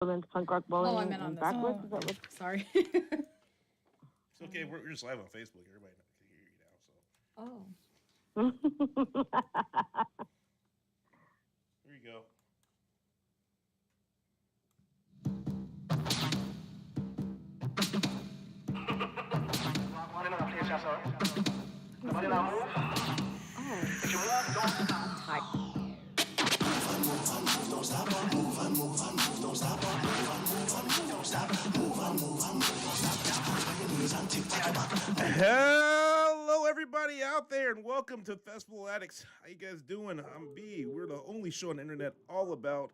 Elements, Punk Rock Bowling, I meant on and this. Backwards. Oh, Is that what? sorry. It's okay. We're just live on Facebook. Everybody can hear you now. So here you go. Hello, everybody out there, and welcome to Festival Addicts. How you guys doing? I'm B. We're the only show on the internet all about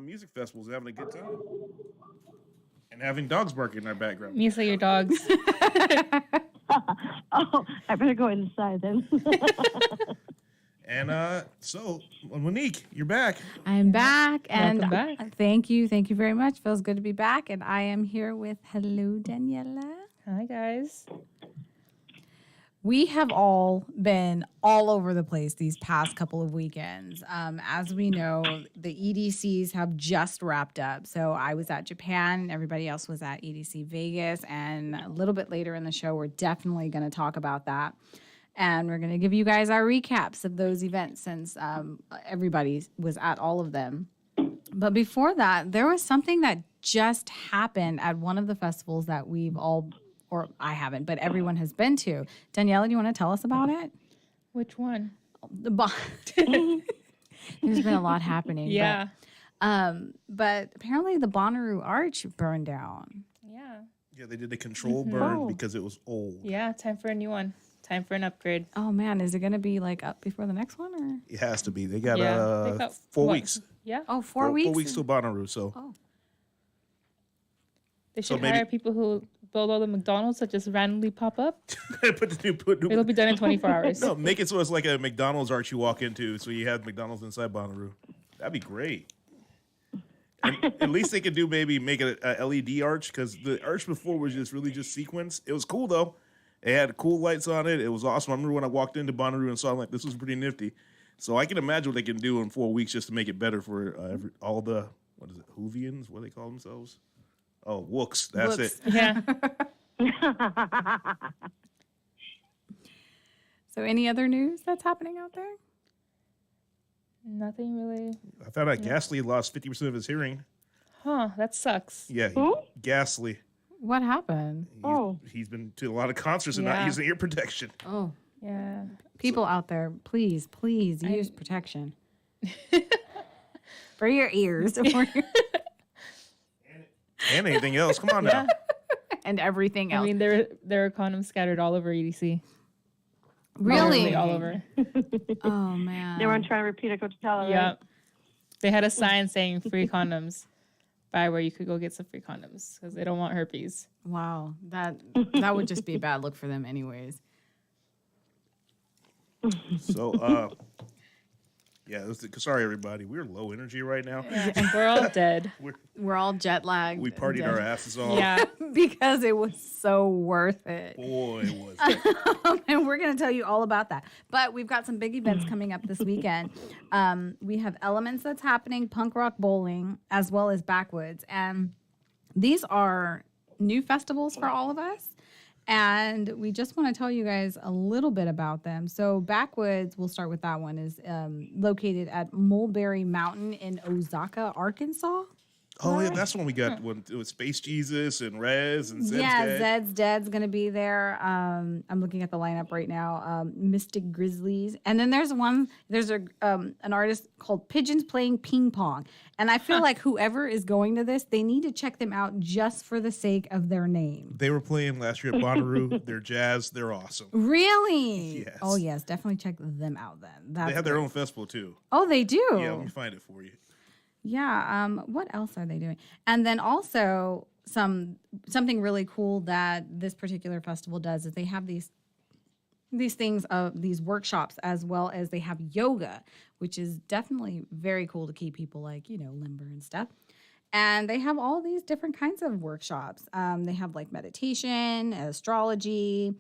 music festivals and having a good time. And having dogs barking in our background. Misa, your dogs. Oh, I better go inside then. And so, Monique, you're back. I'm back, and Welcome back. Thank you very much. Feels good to be back, and I am here with hello, Daniela. Hi, guys. We have all been all over the place these past couple of weekends. As we know, the EDCs have just wrapped up. So I was at Japan, everybody else was at EDC Vegas, and a little bit later in the show, we're definitely going to talk about that. And we're going to give you guys our recaps of those events since everybody was at all of them. But before that, there was something that just happened at one of the festivals that we've all, or I haven't, but everyone has been to. Daniela, do you want to tell us about it? Which one? There's been a lot happening. Yeah. But apparently the Bonnaroo Arch burned down. Yeah. Yeah, they did a control burn because it was old. Yeah, time for a new one. Time for an upgrade. Oh, man. Is it going to be like up before the next one? Or? It has to be. They got They got 4 what? weeks. Yeah. Oh, 4 weeks? 4 weeks till Bonnaroo, so. Oh. They So should maybe- hire people who build all the McDonald's that just randomly pop up. put new. It'll be done in 24 hours. No, make it so it's like a McDonald's arch you walk into, so you have McDonald's inside Bonnaroo. That'd be great. And at least they could do maybe make it a LED arch, because the arch before was just really just sequence. It was cool though. It had cool lights on it. It was awesome. I remember when I walked into Bonnaroo and saw, I'm like, this was pretty nifty. So I can imagine what they can do in 4 weeks just to make it better for all the, what is it, Hoovians? What do they call themselves? Oh, Wooks. That's Wooks. it. Yeah. So any other news that's happening out there? Nothing really. I found out Gasly lost 50% of his hearing. Huh, that sucks. Yeah, Who? Gasly. What happened? He's been to a lot of concerts and not Yeah. using ear protection. Oh, Yeah. people out there, please use protection. For your ears. And anything else. Come on now. And everything I else. mean, there are condoms scattered all over EDC. Really? Literally all over. Oh, man. They weren't trying to repeat a Coachella, right? Yeah. They had a sign saying free condoms by where you could go get some free condoms because they don't want herpes. Wow. That would just be a bad look for them anyways. So, sorry, everybody. We're low energy right now. Yeah, and we're all dead. We're all jet lagged. We partied our asses off. Yeah. Because it was so worth it. Boy, was it. And we're going to tell you all about that. But we've got some big events coming up this weekend. We have Elements that's happening, Punk Rock Bowling, as well as Backwoods. And these are new festivals for all of us. And we just want to tell you guys a little bit about them. So Backwoods, we'll start with that one, is located at Mulberry Mountain in Osaka, Arkansas. Oh, yeah, that's when we got with Space Jesus and Rez and Zed's Yeah, Dad. Zed's Dad's going to be there. I'm looking at the lineup right now. Mystic Grizzlies. And then there's an artist called Pigeons Playing Ping Pong. And I feel like whoever is going to this, they need to check them out just for the sake of their name. They were playing last year at Bonnaroo. They're jazz. They're awesome. Really? Yes. Oh, yes. Definitely check them out then. They have their own festival, too. Oh, they do? Yeah, let me find it for you. Yeah. What else are they doing? And then also something really cool that this particular festival does is they have these workshops, as well as they have yoga, which is definitely very cool to keep people limber and stuff. And they have all these different kinds of workshops. They have like meditation, astrology.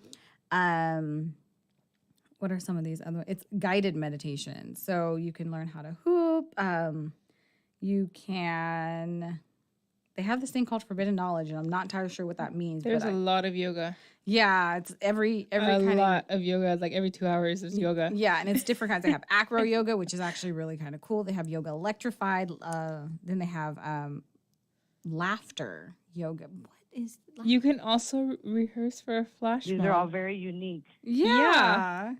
What are some of these other? It's guided meditation. So you can learn how to hoop. You can they have this thing called forbidden knowledge, and I'm not entirely sure what that means. There's but a lot of yoga. yeah, it's every A kind lot of yoga. Like every 2 hours, there's yoga. Yeah, and it's different kinds. They have acro yoga, which is actually really kind of cool. They have yoga electrified. Then they have laughter yoga. What is laughter? You can also rehearse for a flash These mob. are all very unique. Yeah.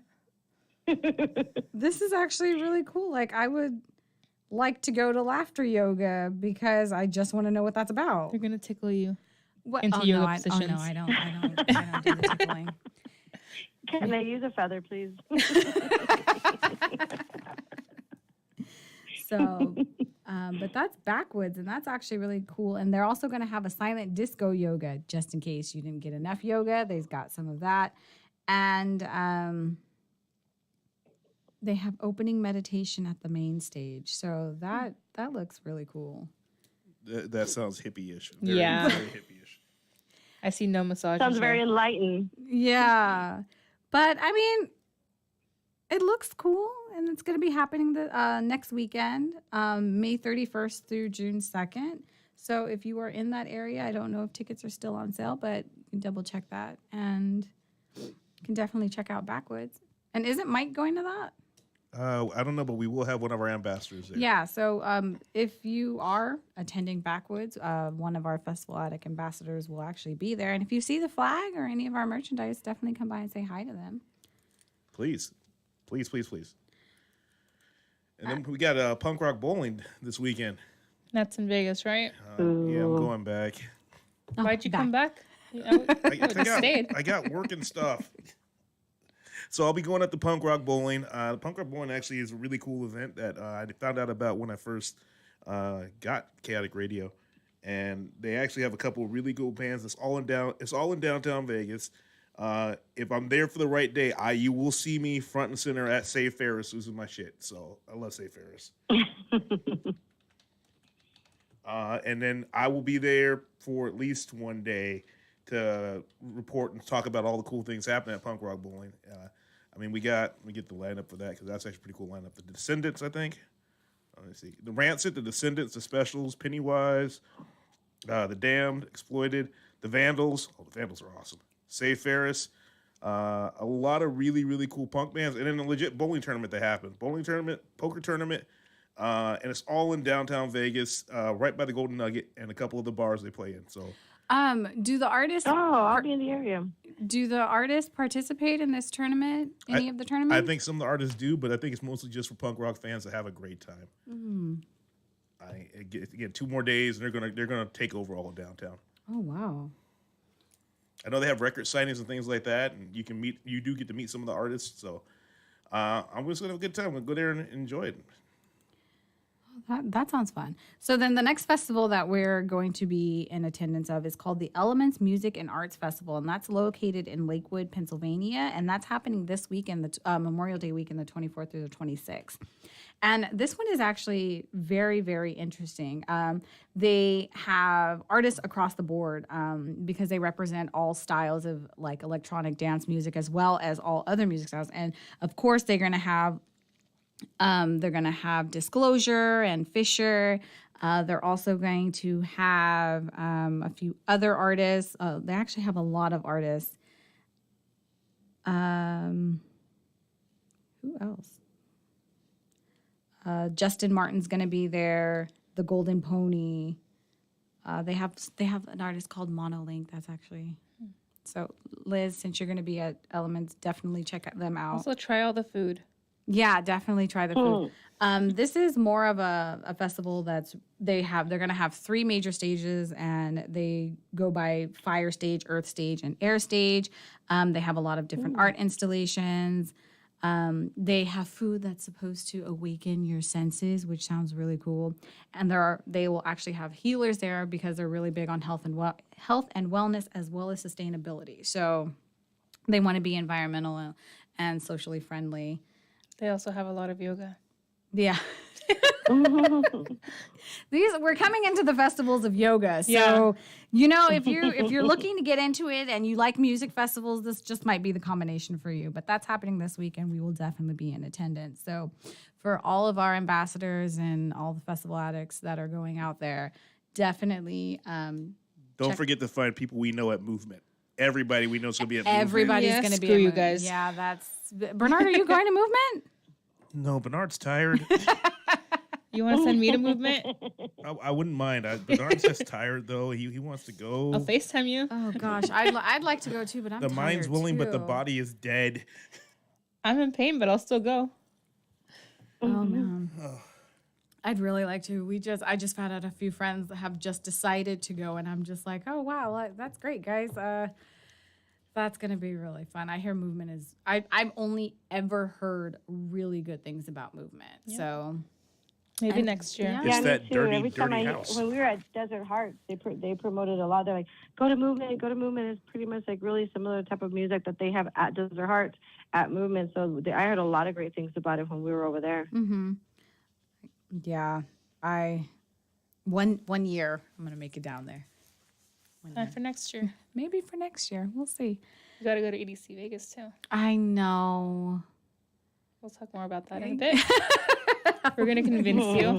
This is actually really cool. Like, I would like to go to laughter yoga because I just want to know what that's about. They're gonna tickle you. What? into oh, yoga no, I positions. don't do the tickling. Can I use a feather, please? So, but that's Backwoods, and that's actually really cool. And they're also going to have a silent disco yoga, just in case you didn't get enough yoga. They've got some of that, and they have opening meditation at the main stage. So that looks really cool. That sounds hippie-ish. Yeah. Very hippie-ish. I see no massage. Sounds very enlightened. Yeah, but I mean, it looks cool, and it's going to be happening the next weekend, May 31st through June 2nd. So if you are in that area, I don't know if tickets are still on sale, but you can double check that, and you can definitely check out Backwoods. And isn't Mike going to that? I don't know, but we will have one of our ambassadors there. Yeah, so if you are attending Backwoods, one of our Festival Addict ambassadors will actually be there. And if you see the flag or any of our merchandise, definitely come by and say hi to them. Please. Please, please, please. And then we got punk rock bowling this weekend. That's in Vegas, right? Yeah, I'm going back. Why'd you come back? I got work and stuff. So I'll be going at the punk rock bowling. Punk rock bowling actually is a really cool event that I found out about when I first got Chaotic Radio, and they actually have a couple of really cool bands. It's all in downtown Vegas. If I'm there for the right day, you will see me front and center at Save Ferris losing my shit. So I love Save Ferris. And then I will be there for at least one day to report and talk about all the cool things happening at Punk Rock Bowling. I mean, we get the lineup for that because that's actually a pretty cool lineup. The Descendants, I think. Let's see. The Rancid, the Descendants, the Specials, Pennywise, the Damned, Exploited, the Vandals. Oh, the Vandals are awesome. Save Ferris. A lot of really, really cool punk bands. And then a legit bowling tournament that happened. Bowling tournament, poker tournament. And it's all in downtown Vegas, right by the Golden Nugget and a couple of the bars they play in. So, do the artists? Oh, I'll be in the area. Do the artists participate in this tournament? Any of the tournaments? I think some of the artists do, but I think it's mostly just for punk rock fans to have a great time. Again, 2 more days, and they're gonna take over all of downtown. Oh wow! I know they have record signings and things like that, and you do get to meet some of the artists. So, I'm just gonna have a good time. I'm gonna go there and enjoy it. That sounds fun. So then the next festival that we're going to be in attendance of is called the Elements Music and Arts Festival, and that's located in Lakewood, Pennsylvania, and that's happening this weekend, the Memorial Day weekend, the 24th through the 26th. And this one is actually very, very interesting. They have artists across the board because they represent all styles of like electronic dance music as well as all other music styles. And of course, they're going to have Disclosure and Fisher. They're also going to have a few other artists. They actually have a lot of artists. Who else? Justin Martin's going to be there. The Golden Pony. They have an artist called Monolink. That's actually. So Liz, since you're going to be at Elements, definitely check them out. Also try all the food. Yeah, definitely try the food. This is more of a festival they're going to have 3 major stages, and they go by fire stage, earth stage, and air stage. They have a lot of different art installations. They have food that's supposed to awaken your senses, which sounds really cool. And they will actually have healers there because they're really big on health and wellness as well as sustainability. So they want to be environmental and socially friendly. They also have a lot of yoga. Yeah. We're coming into the festivals of yoga. So, if you're looking to get into it and you like music festivals, this just might be the combination for you. But that's happening this week, and we will definitely be in attendance. So for all of our ambassadors and all the festival addicts that are going out there, definitely Don't check- forget to find people we know at Movement. Everybody we know is going to be at Movement. everybody's Yeah, going to be screw at you Movement. guys. Yeah, that's Bernard. Are you going to Movement? No, Bernard's tired. You want to send me to Movement? I wouldn't mind. Bernard's just tired, though. He wants to go. I'll FaceTime you. Oh gosh, I'd like to go too, but I'm The mind's tired, willing, but the too. body is dead. I'm in pain, but I'll still go. Oh man. I'd really like to. I just found out a few friends that have just decided to go, and I'm just like, oh wow, that's great, guys. That's gonna be really fun. I hear Movement is. I've only ever heard really good things about Movement. So Maybe And- next year. yeah. It's Yeah, that me too. dirty, Every time dirty house. when we were at Desert Hearts, they promoted a lot. They're like, go to Movement. Go to Movement. It's pretty much like really similar type of music that they have at Desert Hearts at Movement. So I heard a lot of great things about it when we were over there. yeah, one year I'm gonna make it down there. Time for next year. Maybe for next year. We'll see. You got to go to EDC Vegas too. I know. We'll talk more about that in a bit. We're gonna convince you. No,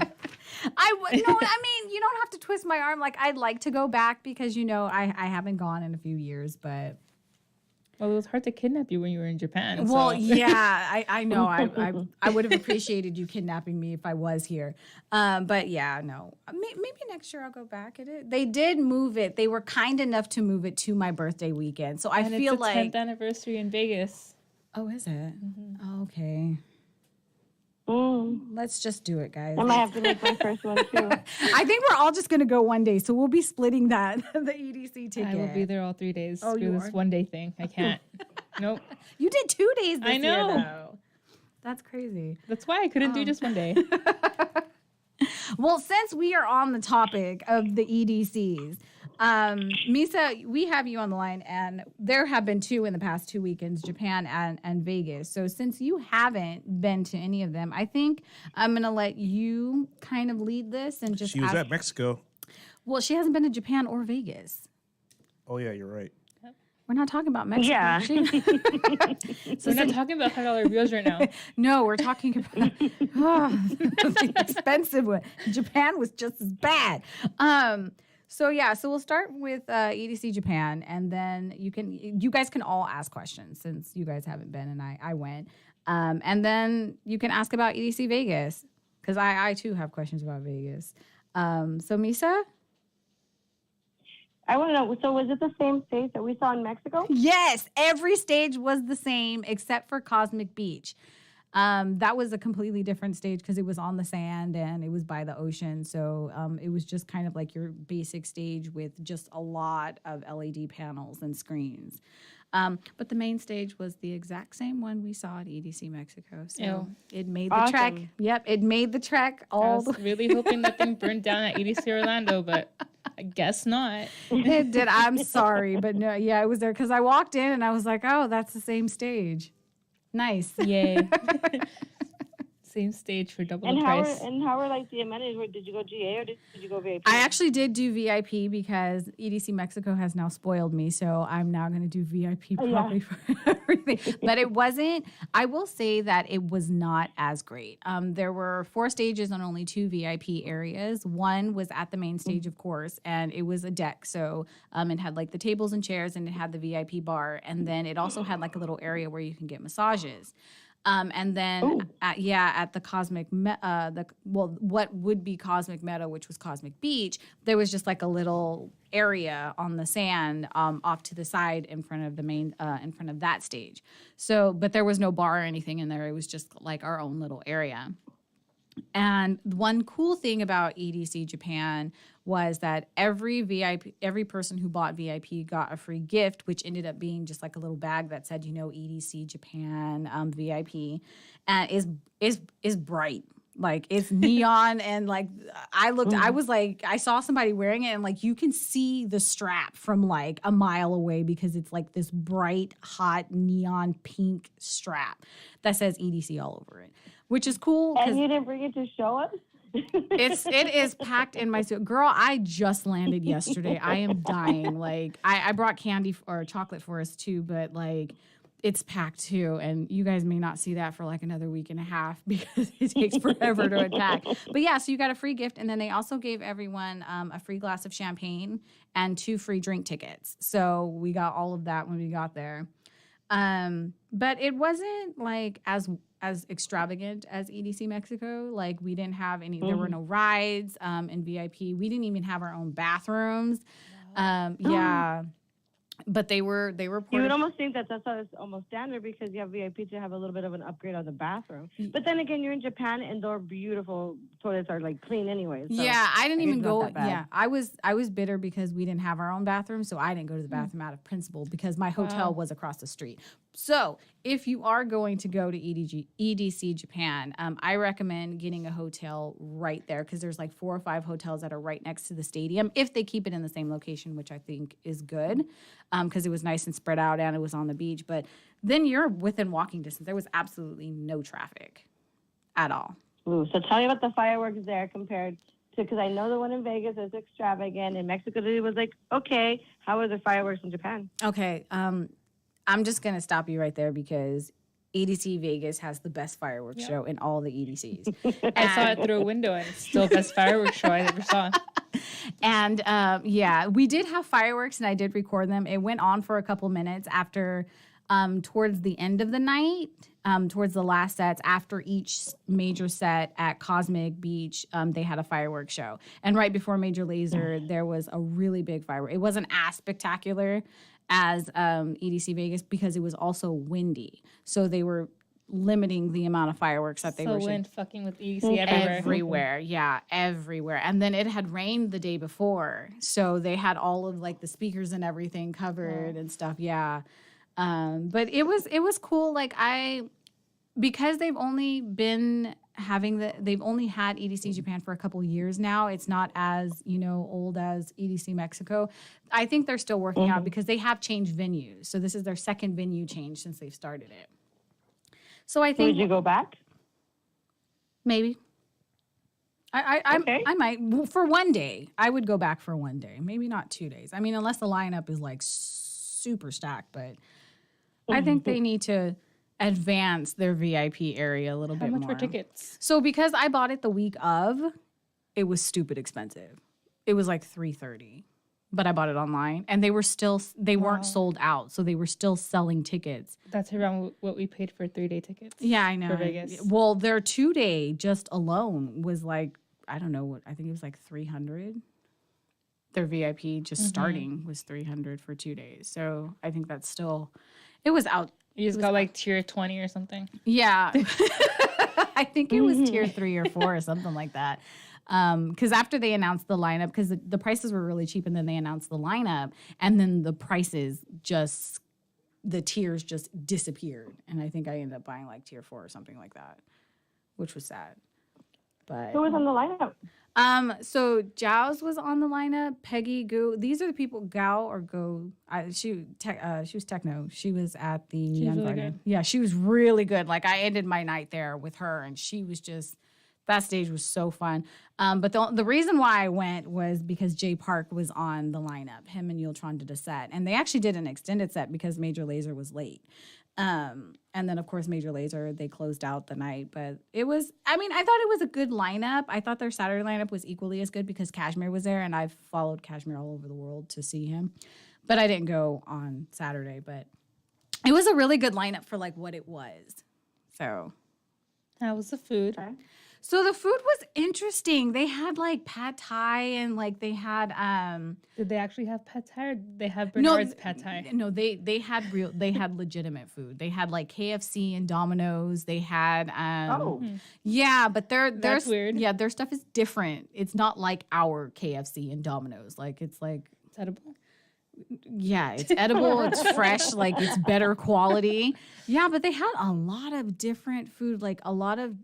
I mean, you don't have to twist my arm. Like, I'd like to go back because, I haven't gone in a few years, but. Well, it was hard to kidnap you when you were in Japan. Well, so. yeah, I know. I would have appreciated you kidnapping me if I was here. But yeah, no. Maybe next year I'll go back. They did move it. They were kind enough to move it to my birthday weekend. So I And feel it's the like. 10th anniversary in Vegas. Oh, is it? Mm-hmm. Oh, okay. Let's just do it, guys. I might have to make my first one too. I think we're all just going to go one day. So we'll be splitting that, the EDC ticket. I will be there all 3 days. Oh, Screw you this are? one day thing. I can't. Nope. You did 2 days this I know. year, though. That's crazy. That's why I couldn't do just one day. Well, since we are on the topic of the EDCs, Misa, we have you on the line, and there have been 2 in the past 2 weekends, Japan and Vegas. So since you haven't been to any of them, I think I'm going to let you kind of lead this and just She was ask. at Mexico. Well, she hasn't been to Japan or Vegas. Oh, yeah, you're right. We're not talking about Mexico. Yeah. We're not talking about $5 bills right now. No, we're talking about the expensive one. Japan was just as bad. So we'll start with EDC Japan, and then you guys can all ask questions since you guys haven't been and I went, and then you can ask about EDC Vegas because I too have questions about Vegas. So Misa. I want to know. So was it the same stage that we saw in Mexico? Yes, every stage was the same except for Cosmic Beach. That was a completely different stage because it was on the sand and it was by the ocean. So it was just kind of like your basic stage with just a lot of LED panels and screens. But the main stage was the exact same one we saw at EDC Mexico. So Ew. it made the trek. Awesome. Yep, it made the trek I all was really hoping that thing burned down at EDC Orlando, but I guess not. It did. I'm sorry, but no, yeah, it was there because I walked in and I was like, oh, that's the same stage. Nice. Yay. Same stage for double the price. How were like the amenities? Did you go GA or did you go VIP? I actually did do VIP because EDC Mexico has now spoiled me, so I'm now going to do VIP probably for everything. But it wasn't. I will say that it was not as great. There were 4 stages and only 2 VIP areas. One was at the main stage, of course, and it was a deck, so it had like the tables and chairs, and it had the VIP bar, and then it also had like a little area where you can get massages. And then, at the Cosmic, what would be Cosmic Meadow, which was Cosmic Beach, there was just like a little area on the sand off to the side in front of the main, in front of that stage. So, but there was no bar or anything in there. It was just like our own little area. And one cool thing about EDC Japan was that every person who bought VIP got a free gift, which ended up being just like a little bag that said, EDC Japan VIP, and is bright. Like it's neon and like I was like, I saw somebody wearing it and like you can see the strap from like a mile away because it's like this bright, hot neon pink strap that says EDC all over it, which is cool. And you didn't bring it to show us? It is packed in my suit. Girl, I just landed yesterday. I am dying. Like I brought candy or chocolate for us too, but like it's packed too, and you guys may not see that for like another week and a half because it takes forever to unpack. But yeah, so you got a free gift, and then they also gave everyone a free glass of champagne and 2 free drink tickets. So we got all of that when we got there. But it wasn't like as extravagant as EDC Mexico. Like we didn't have any. There were no rides in VIP. We didn't even have our own bathrooms. Yeah. But they were You would almost think that that's almost standard because you have VIP to have a little bit of an upgrade on the bathroom. But then again, you're in Japan and their beautiful toilets are like clean anyway. So yeah, I didn't even it's not go. that bad. Yeah, I was bitter because we didn't have our own bathroom, so I didn't go to the bathroom out of principle because my hotel was across the street. So if you are going to go to EDC Japan, I recommend getting a hotel right there because there's like 4 or 5 hotels that are right next to the stadium if they keep it in the same location, which I think is good because it was nice and spread out and it was on the beach. But then you're within walking distance. There was absolutely no traffic at all. Ooh, so tell me about the fireworks there compared to, because I know the one in Vegas is extravagant and Mexico City was like, okay, how are the fireworks in Japan? Okay, I'm just going to stop you right there because EDC Vegas has the best fireworks show in all the EDCs. I saw it through a window, and it's still the best fireworks show I ever saw. And yeah, we did have fireworks, and I did record them. It went on for a couple minutes after, towards the end of the night, towards the last sets, after each major set at Cosmic Beach, they had a fireworks show. And right before Major Lazer, there was a really big firework. It wasn't as spectacular as EDC Vegas because it was also windy. So they were limiting the amount of fireworks that they were wind fucking with EDC everywhere. Everywhere. Yeah, everywhere. And then it had rained the day before. So they had all of like the speakers and everything covered and stuff. Yeah. But it was cool. Like because they've only been they've only had EDC Japan for a couple years now. It's not as, old as EDC Mexico. I think they're still working out because they have changed venues. So this is their second venue change since they've started it. So I think. Would you go back? Maybe. I might for one day. I would go back for one day, maybe not 2 days. I mean, unless the lineup is like super stacked, but I think they need to advance their VIP area a little bit more. How much were tickets? So because I bought it the week of, it was stupid expensive. It was like $330, but I bought it online, and they weren't sold out, so they were still selling tickets. That's around what we paid for 3-day tickets. Yeah, I know. For Vegas. Well, their 2-day just alone was like, I don't know what, I think it was like $300. Their VIP just starting was $300 for 2 days. So I think that's still, it was out. You just got like tier 20 or something. Yeah. I think it was tier 3 or 4 or something like that. Because after they announced the lineup, because the prices were really cheap, and then they announced the lineup, and then the prices the tiers just disappeared. And I think I ended up buying like tier 4 or something like that, which was sad. But Who was on the lineup? So Jaws was on the lineup. Peggy Goo. These are the people. Gao or Go. She was techno. She was at the Neon really Garden. good. Yeah, she was really good. Like I ended my night there with her, and she was just. That stage was so fun. But the reason why I went was because Jay Park was on the lineup. Him and Yultron did a set, and they actually did an extended set because Major Lazer was late. And then, of course, Major Lazer, they closed out the night. But I thought it was a good lineup. I thought their Saturday lineup was equally as good because Kashmir was there, and I've followed Kashmir all over the world to see him. But I didn't go on Saturday. But it was a really good lineup for, like, what it was. So. How was the food? Okay. So the food was interesting. They had like pad thai and like they had Did they actually have pad thai, or did they have Bernard's pad thai? No, they had legitimate food. They had like KFC and Domino's. They had yeah, but That's weird. Yeah, their stuff is different. It's not like our KFC and Domino's. Like it's edible. Yeah, it's edible, it's fresh, like it's better quality. Yeah, but they had a lot of different food, like a lot of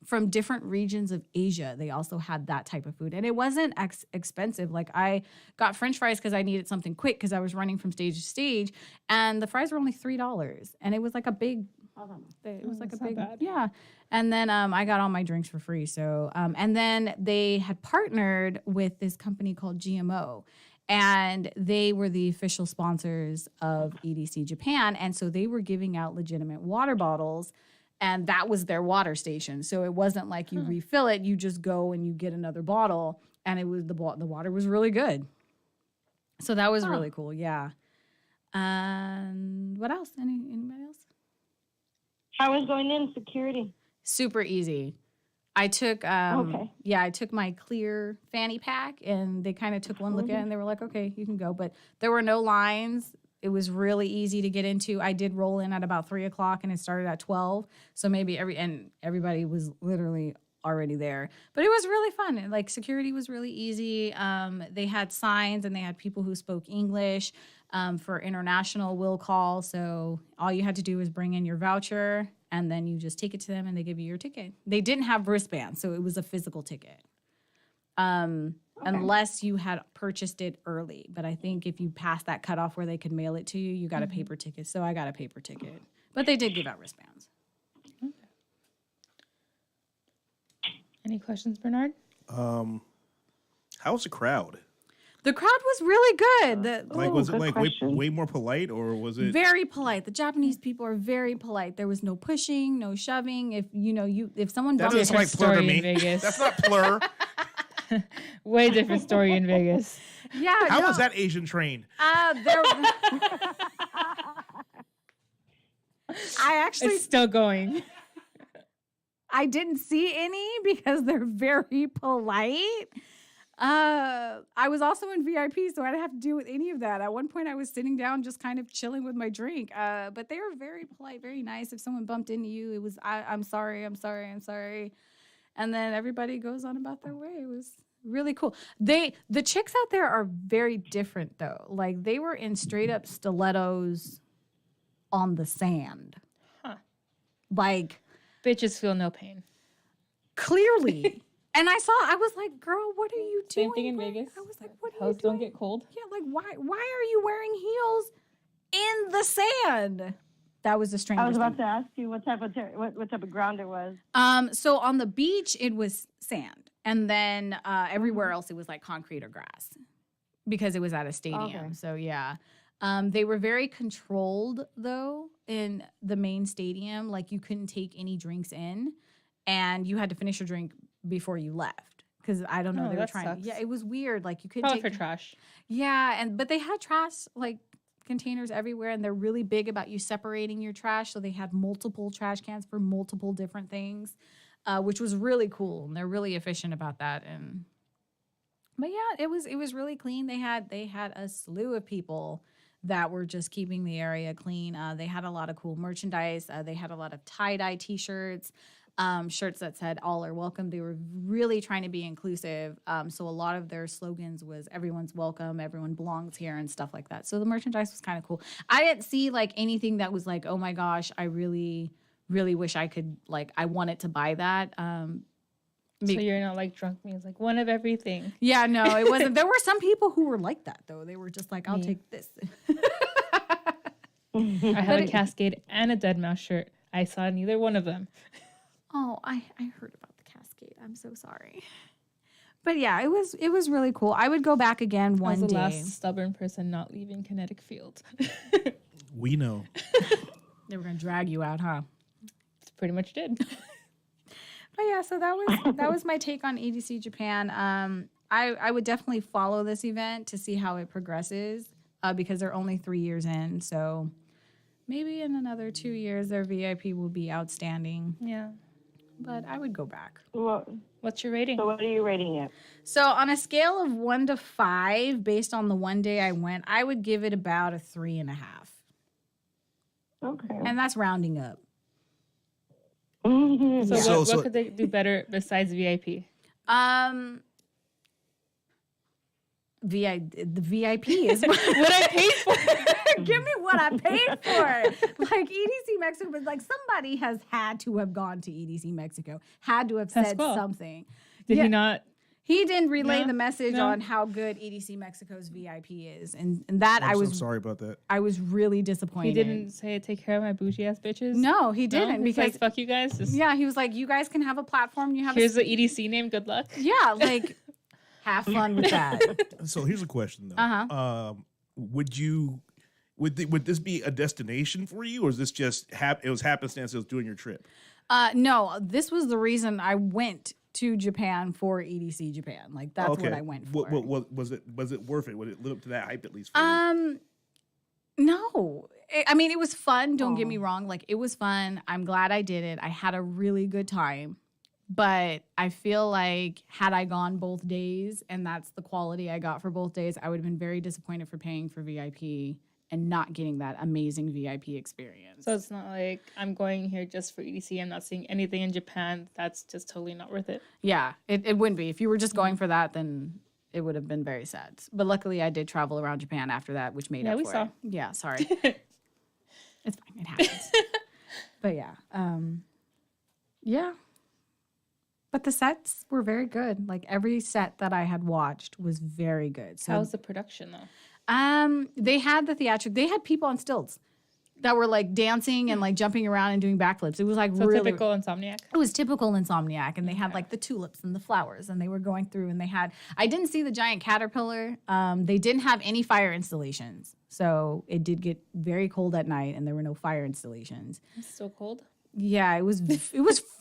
from different regions of Asia. They also had that type of food. And it wasn't expensive. Like I got French fries because I needed something quick because I was running from stage to stage. And the fries were only $3. And it was like a big, bad. yeah. And then I got all my drinks for free. So, and then they had partnered with this company called GMO. And they were the official sponsors of EDC Japan. And so they were giving out legitimate water bottles. And that was their water station. So it wasn't like you refill it. You just go and you get another bottle. And it was the water was really good. So that was really cool. Yeah. And what else? Anybody else? How was going in security? Super easy. I took I took my clear fanny pack, and they kind of took one look at it, and they were like, okay, you can go. But there were no lines. It was really easy to get into. I did roll in at about 3:00, and it started at 12. So maybe everybody was literally already there. But it was really fun. And, like, security was really easy. They had signs, and they had people who spoke English for international will call. So all you had to do was bring in your voucher, and then you just take it to them, and they give you your ticket. They didn't have wristbands, so it was a physical ticket. Unless you had purchased it early. But I think if you passed that cutoff where they could mail it to you, you got a paper ticket. So I got a paper ticket. But they did give out wristbands. Okay. Any questions, Bernard? How's the crowd? The crowd was really good. Was it good like question. way more polite, or was it? Very polite. The Japanese people are very polite. There was no pushing, no shoving. If someone That bumped is like plur to story me. in Vegas. That's not plur. Way different story in Vegas. yeah, How was that Asian trained? there. I actually It's still going. I didn't see any because they're very polite. I was also in VIP, so I didn't have to deal with any of that. At one point, I was sitting down, just kind of chilling with my drink. But they were very polite, very nice. If someone bumped into you, it was, I'm sorry. And then everybody goes on about their way. It was really cool. The chicks out there are very different, though. Like, they were in straight up stilettos on the sand. Huh. Like, Bitches feel no pain. clearly. And I was like, girl, what are you doing? Same thing in Like, Vegas. I was like, what are you Hoes doing? don't get cold. Yeah, like, why are you wearing heels in the sand? That was the strangest I was about thing. to ask you what type of ground it was. So on the beach, it was sand. And then everywhere else, it was like concrete or grass because it was at a stadium. Okay. So, yeah. They were very controlled, though, in the main stadium. Like, you couldn't take any drinks in, and you had to finish your drink before you left. Because I don't know, Oh, they were that trying. sucks. Yeah, it was weird. Like, you couldn't Probably take for trash. Yeah, but they had trash like containers everywhere, and they're really big about you separating your trash. So they had multiple trash cans for multiple different things, which was really cool. And they're really efficient about that. But yeah, it was really clean. They had a slew of people that were just keeping the area clean. They had a lot of cool merchandise. They had a lot of tie-dye T-shirts. Shirts that said all are welcome. They were really trying to be inclusive. So a lot of their slogans was everyone's welcome, everyone belongs here, and stuff like that. So the merchandise was kind of cool. I didn't see like anything that was like, oh my gosh, I really, really wish I could, like, I wanted to buy that. So you're not like drunk me. It's like one of everything. Yeah, no, it wasn't. There were some people who were like that though. They were just like, I'll Me. take this. I have a Cascade and a Dead Mouse shirt. I saw neither one of them. Oh, I heard about the Cascade. I'm so sorry. But yeah, it was really cool. I would go back again I was one the day. last stubborn person not leaving Kinetic Field. We know. They were gonna drag you out, huh? Pretty much did. But yeah, so that was my take on EDC Japan. I would definitely follow this event to see how it progresses because they're only 3 years in. So maybe in another 2 years, their VIP will be outstanding. Yeah. But I would go back. What's your rating? So what are you rating it? So on a scale of 1 to 5, based on the one day I went, I would give it about a 3.5. Okay. And that's rounding up. So So- what could they do better besides VIP? The VIP is What I paid for. give me what I paid for. Like EDC Mexico, but like somebody has had to have gone to EDC Mexico, had to have That's said cool. something. Did Yeah. he not? He didn't relay No, the message no. on how good EDC Mexico's VIP is, and that I'm I was so sorry about that. I was really disappointed. He didn't say take care of my bougie ass bitches? No, he No? didn't He's because like, fuck you guys. Just yeah, he was like, you guys can have a platform. You have here's the EDC name. Good luck. yeah, like Have fun with that. So here's a question though. Uh-huh. Would this be a destination for you, or is this just it was happenstance? It was doing your trip. No, this was the reason I went to Japan for EDC Japan. Like that's what I went for. What was it worth it? Would it live up to that hype at least? For you? No. I mean, it was fun. Don't get me wrong. Like, it was fun. I'm glad I did it. I had a really good time. But I feel like had I gone both days and that's the quality I got for both days, I would have been very disappointed for paying for VIP and not getting that amazing VIP experience. So it's not like I'm going here just for EDC. I'm not seeing anything in Japan. That's just totally not worth it. Yeah, it wouldn't be. If you were just going for that, then it would have been very sad. But luckily, I did travel around Japan after that, which made up for we saw. it. Yeah, sorry. It's fine. It happens. But yeah. Yeah. But the sets were very good. Like, every set that I had watched was very good. So, How's the production, though? they had the theatric. They had people on stilts that were, like, dancing and, like, jumping around and doing backflips. It was, like, So really... typical Insomniac? It was typical Insomniac, and they had like the tulips and the flowers, and they were going through, and they had. I didn't see the giant caterpillar. They didn't have any fire installations, so it did get very cold at night, and there were no fire installations. It's still cold. Yeah, it was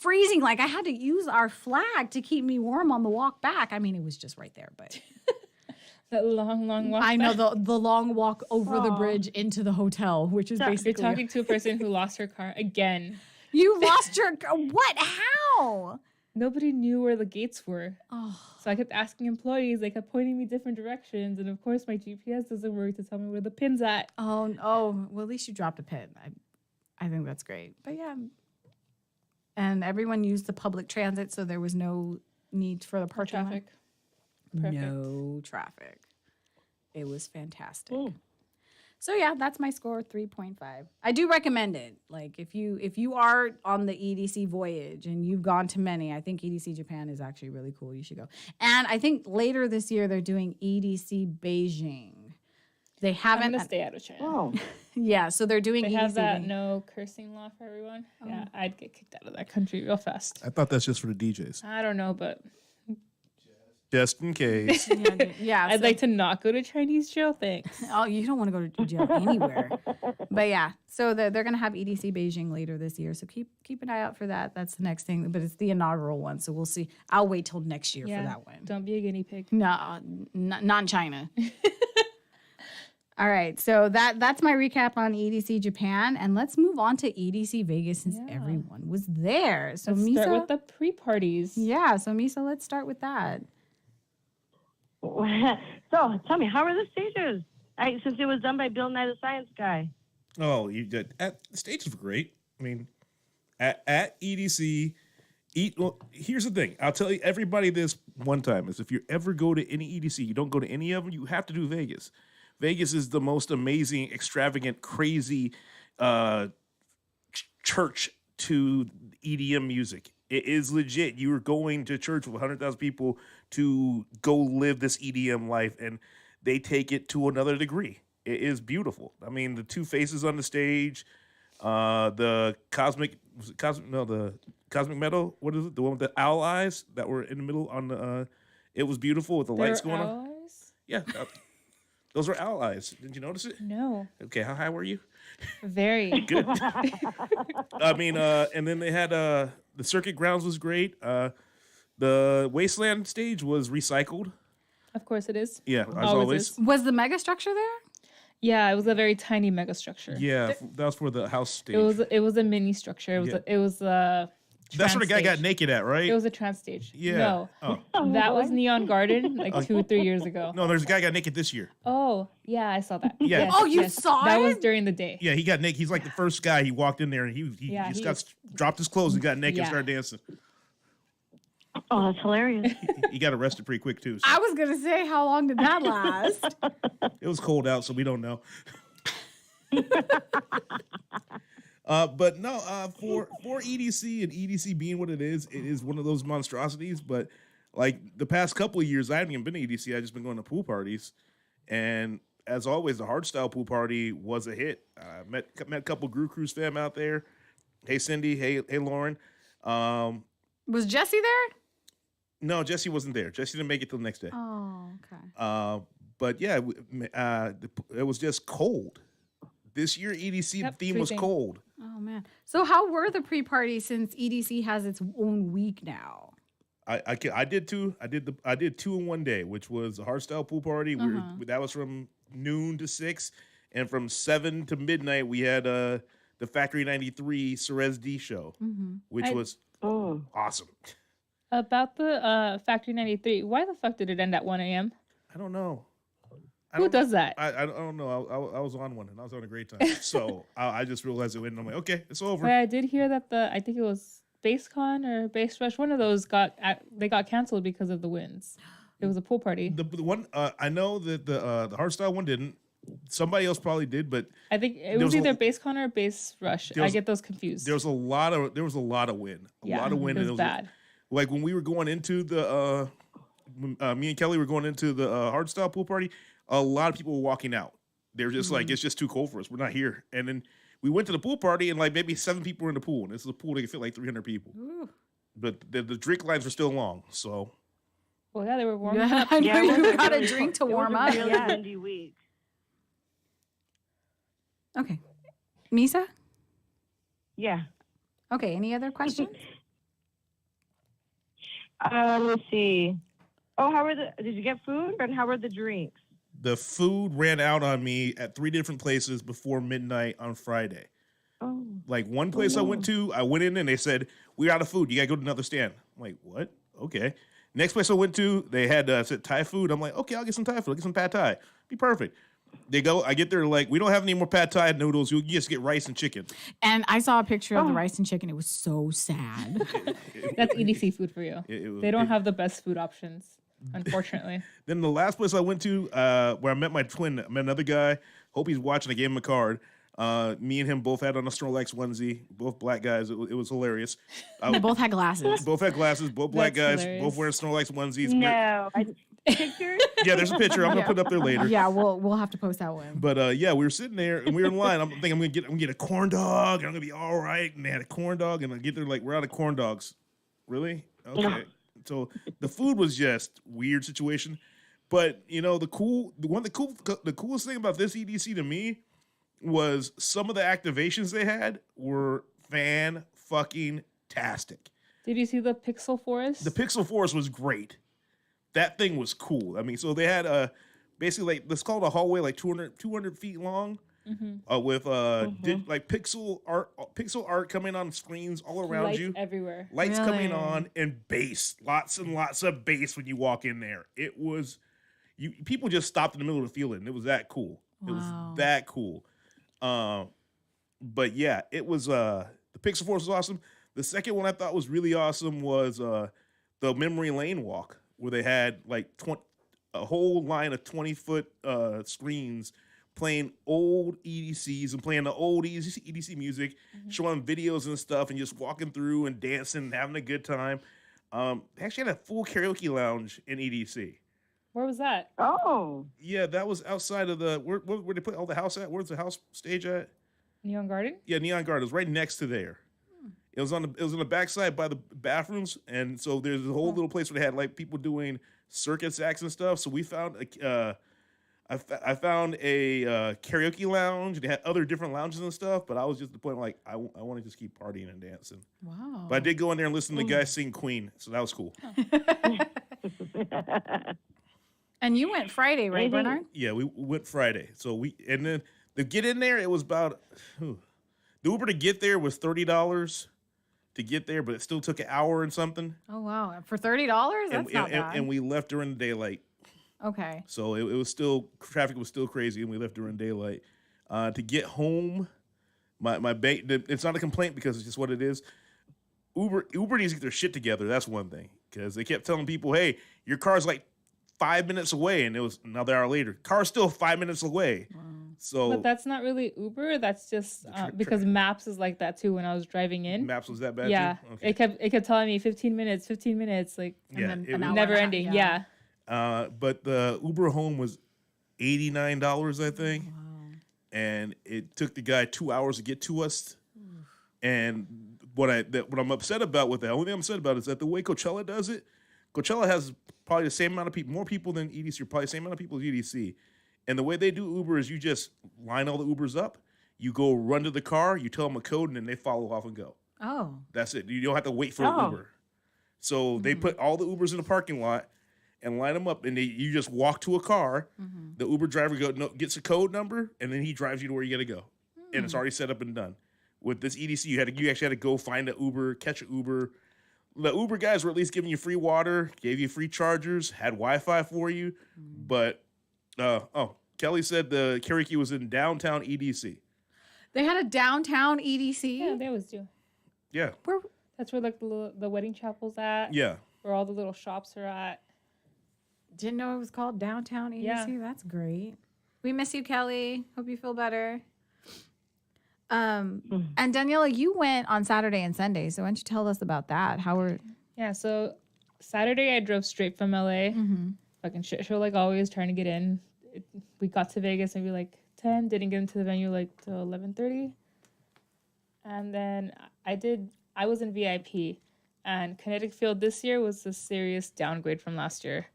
freezing. Like, I had to use our flag to keep me warm on the walk back. I mean, it was just right there, but That long walk. I know the long walk over the bridge into the hotel, which is basically. You're talking to a person who lost her car again. You lost your what? How? Nobody knew where the gates were. Oh. So I kept asking employees. They kept pointing me different directions. And of course, my GPS doesn't work to tell me where the pin's at. Oh, well, at least you dropped a pin. I think that's great. But yeah. And everyone used the public transit, so there was no need for the parking lot. Traffic. Perfect. No traffic. It was fantastic. So yeah, that's my score, 3.5. I do recommend it. Like, if you are on the EDC voyage and you've gone to many, I think EDC Japan is actually really cool. You should go. And I think later this year they're doing EDC Beijing. They haven't. I'm gonna stay out of China. Oh, Yeah, so they're doing They EDC have that Beijing. no cursing law for everyone. Yeah, I'd get kicked out of that country real fast. I thought that's just for the DJs, I don't know, but just in case. Yeah, I'd so- like to not go to Chinese jail. Thanks. Oh, you don't want to go to jail anywhere. But yeah, so they're going to have EDC Beijing later this year. So keep an eye out for that. That's the next thing. But it's the inaugural one. So we'll see. I'll wait till next year for that one. Don't be a guinea pig. No, not in China. All right. So that's my recap on EDC Japan. And let's move on to EDC Vegas since everyone was there. So Let's Misa. start with the pre-parties. Yeah. So Misa, let's start with that. so tell me, how were the stages? Since it was done by Bill Nye the Science Guy. Oh, you did. The stages were great. I mean, at EDC, well, here's the thing. I'll tell you everybody this one time: is if you ever go to any EDC, you don't go to any of them, you have to do Vegas. Vegas is the most amazing, extravagant, crazy church to EDM music. It is legit. You are going to church with 100,000 people to go live this EDM life, and they take it to another degree. It is beautiful. I mean, the two faces on the stage, the cosmic metal. What is it? The one with the owl eyes that were in the middle on the. It was beautiful with the lights going on. Allies? Yeah, those were owl eyes. Did you notice it? No. Okay, how high were you? Very. Good. I mean, and then they had the circuit grounds was great. The Wasteland stage was recycled. Of course it is. Yeah, as Always always. is. Was the mega structure there? Yeah, it was a very tiny mega structure. Yeah, that was for the house stage. It was a mini structure. It was a That's where the guy got stage. naked at, right? It was a trans stage. Yeah. No. Oh. That was Neon Garden like 2 or 3 years ago. No, there's a guy got naked this year. Oh, yeah, I saw that. Yeah. Yes, Oh, you yes. saw That it? was during the day. Yeah, he got naked. He's like the first guy. He walked in there and he Yeah, just he got was- dropped his clothes and got naked and Yeah. started dancing. Oh, that's hilarious. He got arrested pretty quick too. So. I was going to say, how long did that last? It was cold out, so we don't know. But no, for EDC and EDC being what it is one of those monstrosities. But like the past couple of years, I haven't even been to EDC. I've just been going to pool parties, and as always, the hardstyle pool party was a hit. Met a couple Gru Cruise fam out there. Hey Cindy, hey Lauren. Was Jesse there? No, Jesse wasn't there. Jesse didn't make it till the next day. Oh, okay. But yeah, it was just cold. This year, EDC Yep, theme was freezing. cold. Oh man. So how were the pre-parties since EDC has its own week now? I did two. I did two in one day, which was a hardstyle pool party. That was from noon to 6, and from 7 to midnight we had the Factory 93 Cerez D show, which was awesome. About the Factory 93, why the fuck did it end at 1 a.m.? I don't know. Who does that? I don't know. I was on one and I was on a great time. So I just realized it went and I'm like, okay, it's over. But I did hear that I think it was BaseCon or Base Rush, one of those got canceled because of the winds. It was a pool party. The one I know that the hardstyle one didn't. Somebody else probably did, but I think it was either BaseCon or Base Rush. I get those confused. There was a lot of wind. A lot of wind. It was bad. Like when we were going into the me and Kelly were going into the hardstyle pool party, a lot of people were walking out. They were just like, it's just too cold for us. We're not here. And then we went to the pool party and like maybe 7 people were in the pool. And this is a pool that can fit like 300 people. Ooh. But the drink lines were still long. So. Well, yeah, they were warming up. I know you got a drink to warm up. It was a really windy week. Okay. Misa? Yeah. Okay, any other questions? Let's see. Oh, did you get food and how were the drinks? The food ran out on me at 3 different places before midnight on Friday. Oh. Like one place I went in and they said, we're out of food. You got to go to another stand. I'm like, what? Okay. Next place I went to, they had said Thai food. I'm like, okay, I'll get some Thai food. I'll get some pad Thai. Be perfect. I get there like, we don't have any more pad Thai noodles. You just get rice and chicken. And I saw a picture of the rice and chicken. It was so sad. That's EDC food for you. They don't have the best food options, unfortunately. Then the last place I went to, where I met my twin, I met another guy. Hope he's watching. I gave him a card. Me and him both had on a Snorlax onesie. Both black guys. It was hilarious. They both had glasses. Both had glasses. Both black guys. Hilarious. Both wearing Snorlax onesies. No. Pictures? Yeah, there's a picture. I'm gonna put it up there later. Yeah, we'll have to post that one. But yeah, we were sitting there and we were in line. I'm thinking I'm gonna get a corn dog and I'm gonna be all right. And they had a corn dog and I get there like we're out of corn dogs. Really? Okay. So the food was just weird situation. But you know the coolest thing about this EDC to me was some of the activations they had were fan-fucking-tastic. Did you see the Pixel Forest? The Pixel Forest was great. That thing was cool. I mean, so they had basically like let's call it a hallway like 200 feet long, with like pixel art coming on screens all around Lights you, everywhere. lights Really? coming on, and bass, lots and lots of bass when you walk in there. It was people just stopped in the middle of the field and it was that cool. It Wow. was that cool. But yeah, it was the Pixel Force was awesome. The second one I thought was really awesome was the Memory Lane walk, where they had like a whole line of 20-foot screens playing old EDCs and playing the old EDC music, showing videos and stuff, and just walking through and dancing and having a good time. They actually had a full karaoke lounge in EDC. Where was that? Oh. Yeah, that was outside of where they put all the house at. Where's the house stage at? Neon Garden? Yeah, Neon Garden. It was right next to there. It was on the backside by the bathrooms, and so there's a whole little place where they had like people doing circus acts and stuff. So we found I found a karaoke lounge. They had other different lounges and stuff, but I was just at the point like I want to just keep partying and dancing. Wow. But I did go in there and listen to the guys sing Queen, so that was cool. And you went Friday, right, Bernard? Yeah, we went Friday. So and then to get in there, it was about the Uber to get there was $30 to get there, but it still took an hour and something. Oh wow! For $30, that's not bad. And we left during the daylight. Okay. So it was still traffic was still crazy, and we left during daylight. To get home, my bank. It's not a complaint because it's just what it is. Uber needs to get their shit together. That's one thing, because they kept telling people, "Hey, your car's like 5 minutes away," and it was another hour later. Car's still 5 minutes away. Wow. So, But that's not really Uber. That's just because Maps is like that too. When I was driving in, Maps was that bad? yeah, too? Okay. it kept telling me 15 minutes, like Yeah, then it an was- hour never and a half, ending. Yeah. But the Uber home was $89, I think, Wow. and it took the guy 2 hours to get to us. And what I'm upset about with that, only thing I'm upset about is that the way Coachella does it, Coachella has probably the same amount of people, more people than EDC, or probably the same amount of people as EDC. And the way they do Uber is you just line all the Ubers up. You go run to the car, you tell them a code, and then they follow off and go. Oh. That's it. You don't have to wait for an Uber. So they put all the Ubers in the parking lot and line them up, and you just walk to a car. The Uber driver gets a code number, and then he drives you to where you got to go. And it's already set up and done. With this EDC, you actually had to go find an Uber, catch an Uber. The Uber guys were at least giving you free water, gave you free chargers, had Wi-Fi for you. But, Kelly said the karaoke was in downtown EDC. They had a downtown EDC? Yeah, they always do. Yeah. That's where like the wedding chapel's at. Yeah. Where all the little shops are at. Didn't know it was called downtown EDC. Yeah. That's great. We miss you, Kelly. Hope you feel better. And Daniela, you went on Saturday and Sunday, so why don't you tell us about that? Yeah, so Saturday I drove straight from LA. Fucking shit show like always, trying to get in. We got to Vegas maybe like 10, didn't get into the venue like till 11:30. And then I was in VIP, and Kinetic Field this year was a serious downgrade from last year.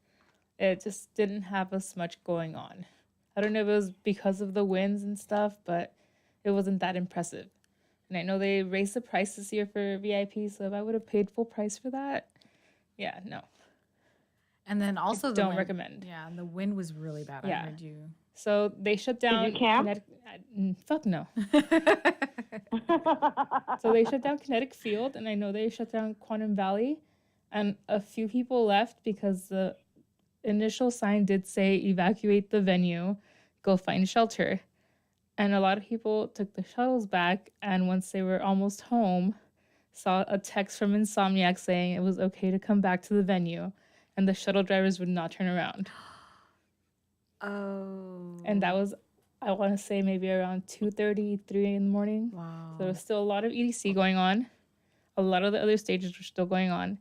It just didn't have as much going on. I don't know if it was because of the winds and stuff, but it wasn't that impressive. And I know they raised the price this year for VIP, so if I would have paid full price for that, yeah, no. And then also Don't recommend. Yeah, and the wind was really bad. Yeah. I heard you. So they shut down. Did you camp? Fuck no. So they shut down Kinetic Field, and I know they shut down Quantum Valley, and a few people left because the initial sign did say evacuate the venue, go find shelter. And a lot of people took the shuttles back, and once they were almost home, saw a text from Insomniac saying it was okay to come back to the venue, and the shuttle drivers would not turn around. Oh. And that was, I want to say, maybe around 2:30, 3 in the morning. Wow. So there was still a lot of EDC going on. A lot of the other stages were still going on.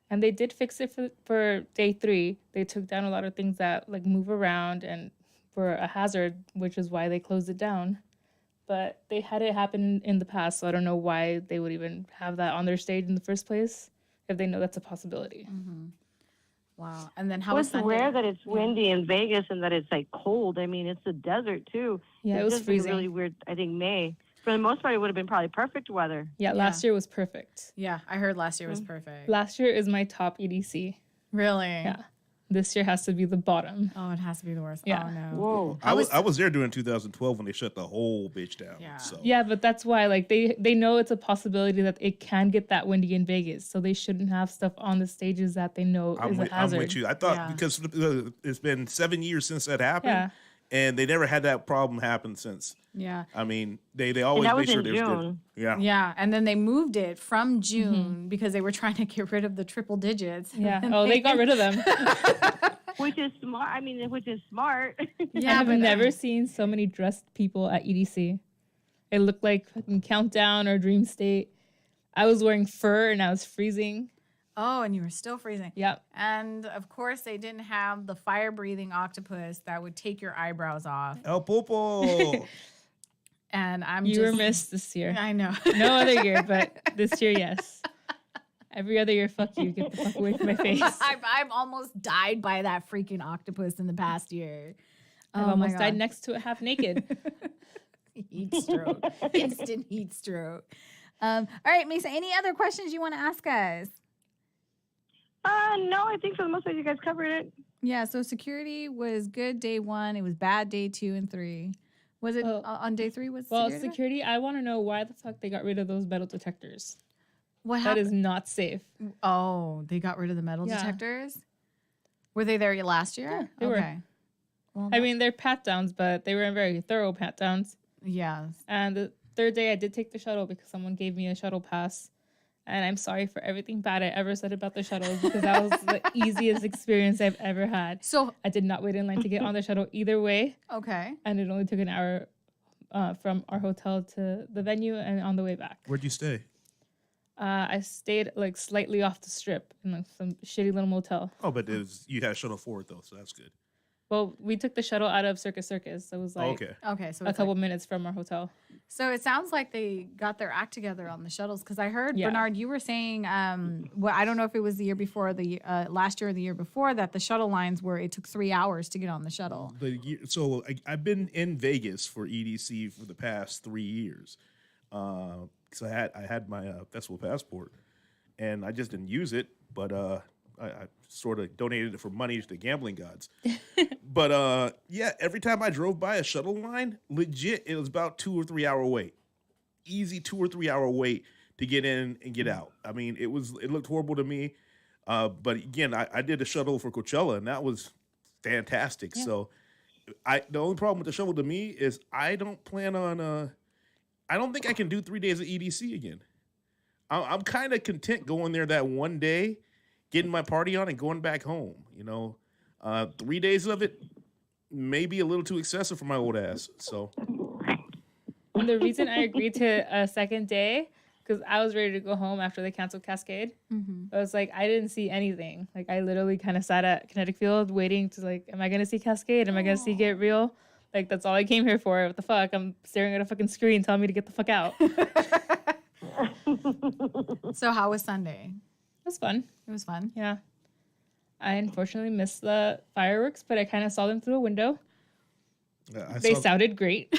And they did fix it for day 3. They took down a lot of things that like move around and were a hazard, which is why they closed it down. But they had it happen in the past, so I don't know why they would even have that on their stage in the first place if they know that's a possibility. Wow. And then how Well, was it's Sunday? rare that it's windy in Vegas and that it's like cold. I mean, it's a desert too. Yeah, it It's was just been freezing. really weird. I think May. For the most part, it would have been probably perfect weather. Yeah, last year was perfect. Yeah, I heard last year was perfect. Last year is my top EDC. Really? Yeah. This year has to be the bottom. Oh, it has to be the worst. Yeah. Oh, no. Whoa. I was there during 2012 when they shut the whole bitch down. Yeah. So. Yeah, but that's why like they know it's a possibility that it can get that windy in Vegas, so they shouldn't have stuff on the stages that they know is a I'm hazard. with you. I thought Yeah. because it's been 7 years since that happened, Yeah. and they never had that problem happen since. Yeah. I mean, they always that made was sure in they was good. June. Yeah. Yeah. And then they moved it from June because they were trying to get rid of the triple digits. Yeah. And Oh, they got rid of them. Which is smart. I mean, which is smart. Yeah, I've but never seen so many dressed people at EDC. It looked like fucking Countdown or Dream State. I was wearing fur and I was freezing. Oh, and you were still freezing. Yep. And of course, they didn't have the fire-breathing octopus that would take your eyebrows off. El Popo. And I'm You just... were missed this year. I know. No other year, but this year, yes. Every other year, fuck you. Get the fuck away from my face. I've almost died by that freaking octopus in the past year. I've Oh my almost died God. next to it half naked. Heat stroke. Instant heat stroke. All right, Mesa, any other questions you want to ask us? No, I think for the most part you guys covered it. Yeah, so security was good day 1. It was bad day 2 and 3. Was it on day 3? Was Well, security? security, I want to know why the fuck they got rid of those metal detectors. What That happened? is not safe. Oh, they got rid of the metal Yeah. detectors? Were they there last year? Yeah, they were. Okay. Well, I mean, they're pat downs, but they were very thorough pat downs. yes. And the third day, I did take the shuttle because someone gave me a shuttle pass. And I'm sorry for everything bad I ever said about the shuttles because that was the easiest experience I've ever had. So, I did not wait in line to get on the shuttle either way. okay. And it only took an hour from our hotel to the venue and on the way back. Where'd you stay? I stayed like slightly off the strip in like some shitty little motel. Oh, but you had shuttle forward though, so that's good. Well, we took the shuttle out of Circus Circus. So it was like Okay. Okay, so a it's couple minutes from our hotel. So it sounds like they got their act together on the shuttles because I heard Yeah. Bernard, you were saying, well, I don't know if it was the year before, last year or the year before, that the shuttle lines were it took 3 hours to get on the shuttle. I've been in Vegas for EDC for the past 3 years, because I had my festival passport, and I just didn't use it, but I sort of donated it for money to the gambling gods. But yeah, every time I drove by a shuttle line, legit, it was about 2 or 3 hour wait. Easy 2 or 3 hour wait to get in and get out. I mean, it looked horrible to me. But again, I did a shuttle for Coachella, and that was fantastic. Yeah. So the only problem with the shuttle to me is I don't plan on I don't think I can do 3 days of EDC again. I'm kind of content going there that one day, getting my party on, and going back home. 3 days of it may be a little too excessive for my old ass. So And the reason I agreed to a second day, because I was ready to go home after they canceled Cascade. I was like, I didn't see anything. Like, I literally kind of sat at Kinetic Field waiting to, like, am I going to see Cascade? Am I going to see Get Real? Like, that's all I came here for. What the fuck? I'm staring at a fucking screen telling me to get the fuck out. It So how was Sunday? was fun. It was fun. Yeah. I unfortunately missed the fireworks, but I kind of saw them through a window. They sounded great.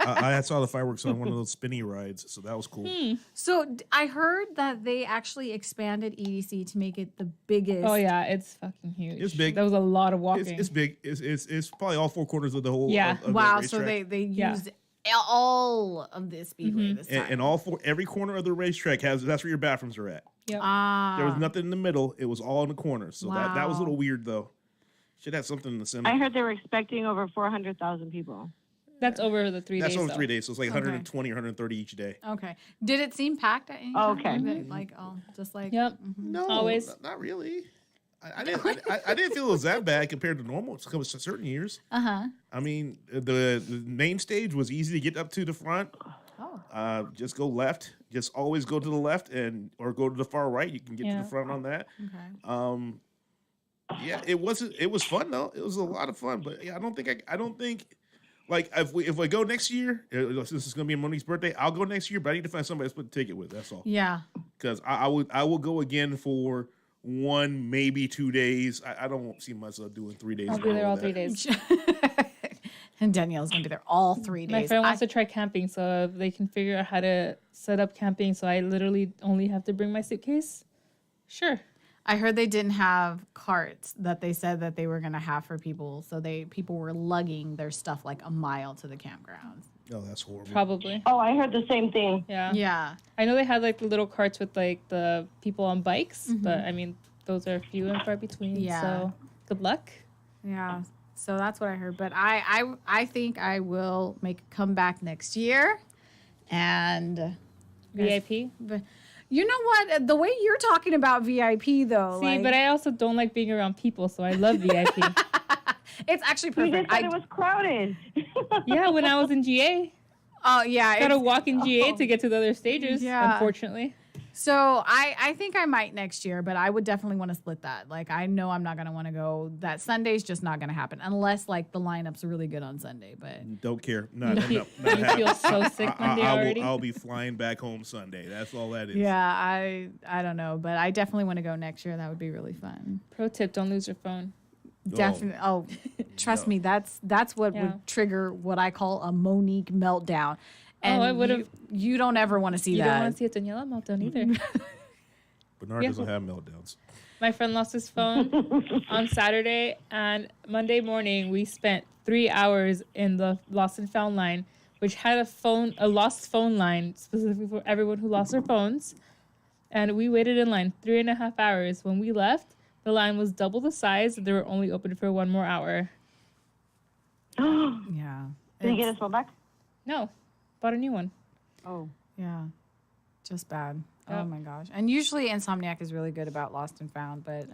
I saw the fireworks on one of those spinny rides, so that was cool. So I heard that they actually expanded EDC to make it the biggest. Oh, yeah. It's fucking huge. It's big. That was a lot of walking. It's big. It's probably all 4 quarters of the whole. Yeah. Of the Wow. So racetrack. they Yeah. used all of the speedway this time. And every corner of the racetrack that's where your bathrooms are at. Yep. There was nothing in the middle. It was all in the corners. So that was a Wow. little weird though. Should have something in the center. I heard they were expecting over 400,000 people. That's over the 3 days. That's over though. 3 days. So it's like Okay. 120 or 130 each day. Okay. Did it seem packed at any Oh, time? okay. Like, just like. Yep. No, Always. not really. I didn't feel it was that bad compared to normal. Certain years. I mean, the main stage was easy to get up to the front. Oh. Just go left. Just always go to the left or go to the far right. You can get to Yeah. the front on that. Okay. Yeah, it was fun though. It was a lot of fun, but yeah, I don't think like if we go next year, since it's gonna be Monique's birthday, I'll go next year. But I need to find somebody to split the ticket with. That's all. Yeah. Because I will go again for 1, maybe 2 days. I don't see myself doing 3 days. I'll in a be there row all of 3 that. days. And Danielle's gonna be there all 3 days. My friend wants to try camping, so if they can figure out how to set up camping, so I literally only have to bring my suitcase. Sure. I heard they didn't have carts that they said that they were gonna have for people, so people were lugging their stuff like a mile to the campgrounds. Oh, that's horrible. Probably. Oh, I heard the same thing. Yeah. Yeah. I know they had like the little carts with like the people on bikes, but I mean, those are few and far between. Yeah. So good luck. Yeah. So that's what I heard. But I think I will make a comeback next year. And VIP. but you know what? The way you're talking about VIP though. See, but I also don't like being around people, so I love VIP. it's actually You perfect. just said it was crowded. Yeah, when I was in GA, Oh yeah. gotta it's- walk in GA to get to the other stages. Yeah. Unfortunately. So I think I might next year, but I would definitely want to split that. Like I know I'm not gonna want to go. That Sunday's just not gonna happen unless like the lineup's really good on Sunday. But Don't care. No, You feel so sick Monday already. I'll be flying back home Sunday. That's all that is. yeah, I don't know, but I definitely want to go next year. That would be really fun. Pro tip: don't lose your phone. Definitely. Oh, trust me, that's what Yeah. would trigger what I call a Monique meltdown. And I would've- You don't ever want to see You don't want that. to see a Daniela meltdown either. Bernard Yeah. doesn't have meltdowns. My friend lost his phone on Saturday, and Monday morning we spent 3 hours in the lost and found line, which had a lost phone line specifically for everyone who lost their phones. And we waited in line 3.5 hours. When we left, the line was double the size. They were only open for 1 more hour. Yeah. Did you get It's- his phone back? No, bought a new one. Oh. Yeah. Just bad. Oh Yep. my gosh. And usually Insomniac is really good about lost and found, but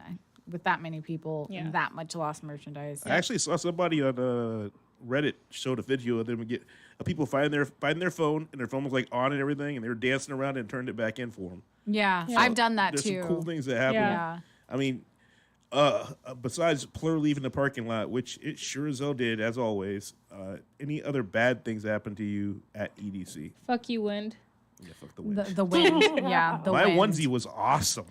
with that many people Yeah. and that much lost merchandise. I actually saw somebody on Reddit showed a video of them people finding their phone, and their phone was like on and everything, and they were dancing around and turned it back in for them. Yeah. Yeah. I've done that There's too. some cool things that happen. Yeah. Yeah. I mean, Besides Plur leaving the parking lot, which it sure as hell did, as always, any other bad things happen to you at EDC? Fuck you, wind. Yeah, fuck the wind. The wind. Yeah, the My wind. onesie was awesome.